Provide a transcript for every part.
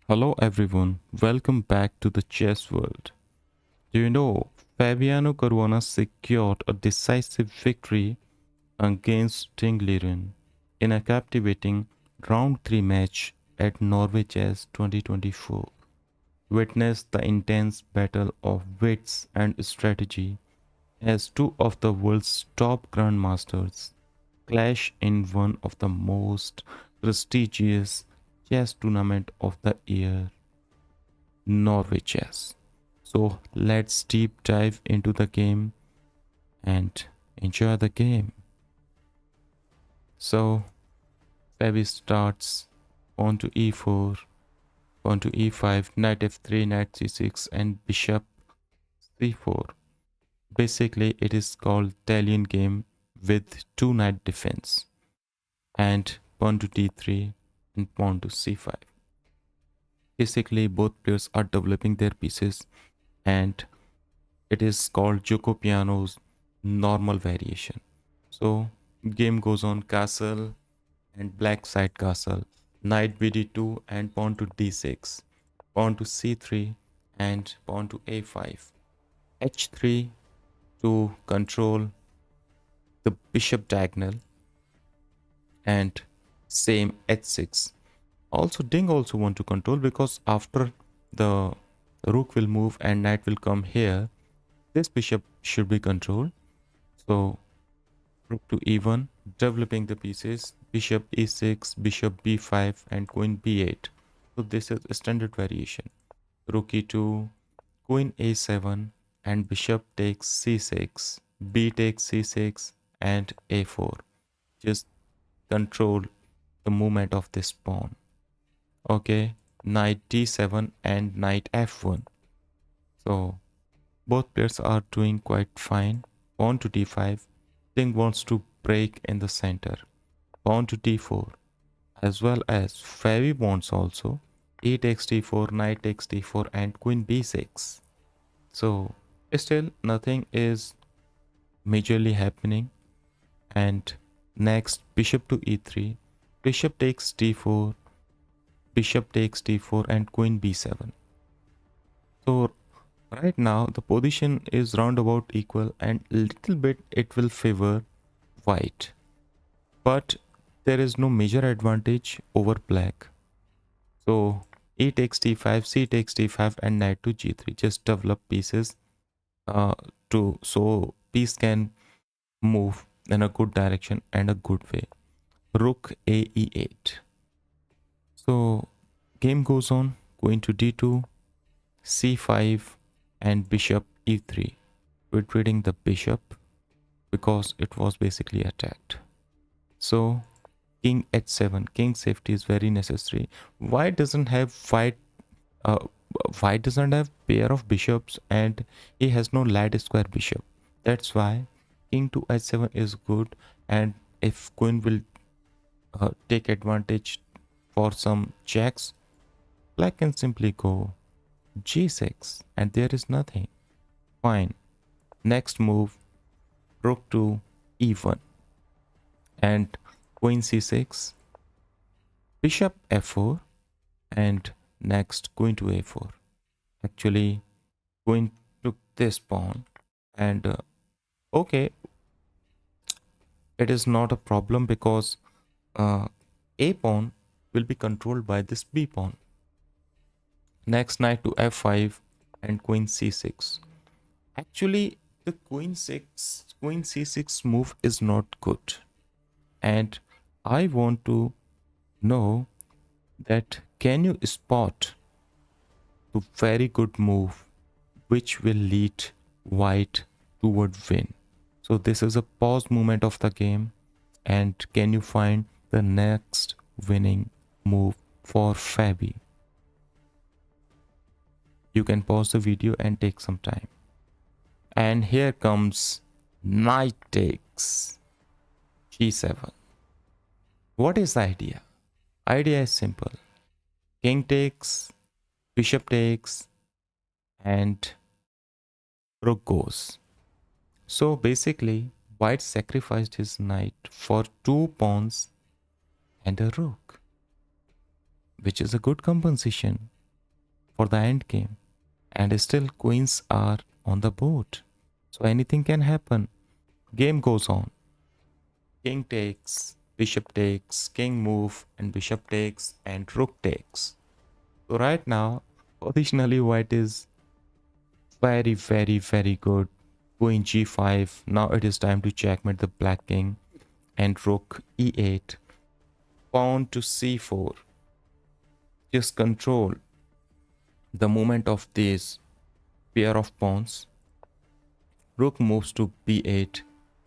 Hello everyone, welcome back to the chess world. Do you know Fabiano Caruana secured a decisive victory against Ding Liren in a captivating round 3 match at Norway Chess 2024. Witness the intense battle of wits and strategy as two of the world's top grandmasters clash in one of the most prestigious chess tournament of the year, Norway Chess. So let's deep dive into the game and enjoy the game. So Fabi starts pawn to e4, pawn to e5, knight f3, knight c6, and bishop c4. Basically, it is called Italian game with two knight defense, and pawn to d3 and pawn to c5. Basically, both players are developing their pieces, and it is called Jocopiano's normal variation. So game goes on castle and black side castle, knight bd2 and pawn to d6, pawn to c3 and pawn to a5, h3 to control the bishop diagonal, and same h6. Also Ding also want to control because after the rook will move and knight will come here, this bishop should be controlled. So rook to e1, developing the pieces, bishop e6, bishop b5, and queen b8. So this is a standard variation. Rook e2, queen a7, and bishop takes c6, b takes c6, and a4. Just control the movement of this pawn. Okay, knight d7 and knight f1. So both players are doing quite fine. Pawn to d5. Ding wants to break in the center. Pawn to d4, as well as Fabi wants also. E takes d4, knight takes d4, and queen b6. So still nothing is majorly happening. And next, bishop to e3. Bishop takes d4, bishop takes d4, and queen b7. So right now the position is roundabout equal, and little bit it will favor white, but there is no major advantage over black. So e takes d5, c takes d5, and knight to g3. Just develop pieces uh, to so piece can move in a good direction and a good way. Rook a e8. So game goes on, going to d2, c5, and bishop e3. Retreating the bishop because it was basically attacked. So king h7, king safety is very necessary. White doesn't have uh, white doesn't have pair of bishops, and he has no light square bishop. That's why king to h7 is good, and if queen will take advantage for some checks, black can simply go g6 and there is nothing. Fine. Next move, rook to e1 and queen c6, bishop f4, and next queen to a4. Actually, queen took this pawn, and okay, it is not a problem because uh, a pawn will be controlled by this b pawn. Next, knight to f5 and queen c6. Actually, the queen c6 move is not good, and I want to know that can you spot the very good move which will lead white toward win. So this is a pause moment of the game, and can you find the next winning move for Fabi? You can pause the video and take some time. And here comes knight takes g7. What is the idea? Idea is simple. King takes, bishop takes, and rook goes. So basically, white sacrificed his knight for two pawns and a rook, which is a good compensation. for the end game. And still queens are on the board. So anything can happen. Game goes on. King takes, bishop takes, king move, and bishop takes, and rook takes. So right now, positionally white is very, very, very good. Queen g5. Now it is time to checkmate the black king and rook e8. Pawn to c4. Just control the movement of this pair of pawns. Rook moves to b8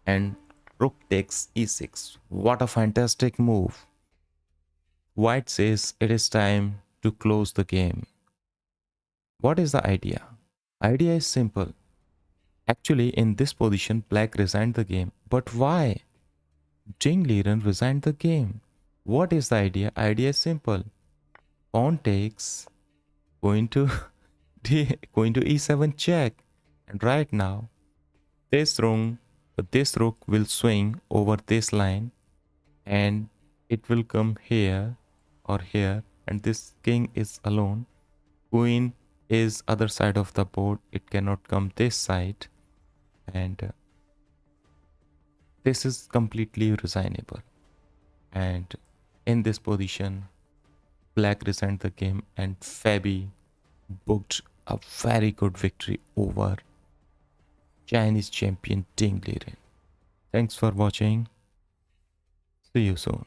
and rook takes e6. What a fantastic move. White says it is time to close the game. What is the idea? Idea is simple. Actually, in this position, black resigned the game. But why? Ding Liren resigned the game. What is the idea? Idea is simple. Pawn takes, going to going to e7 check. And right now, this rook will swing over this line and it will come here or here, and this king is alone. Queen is other side of the board, it cannot come this side, and this is completely resignable. And in this position, black resigned the game and Fabi booked a very good victory over Chinese champion Ding Liren. Thanks for watching. See you soon.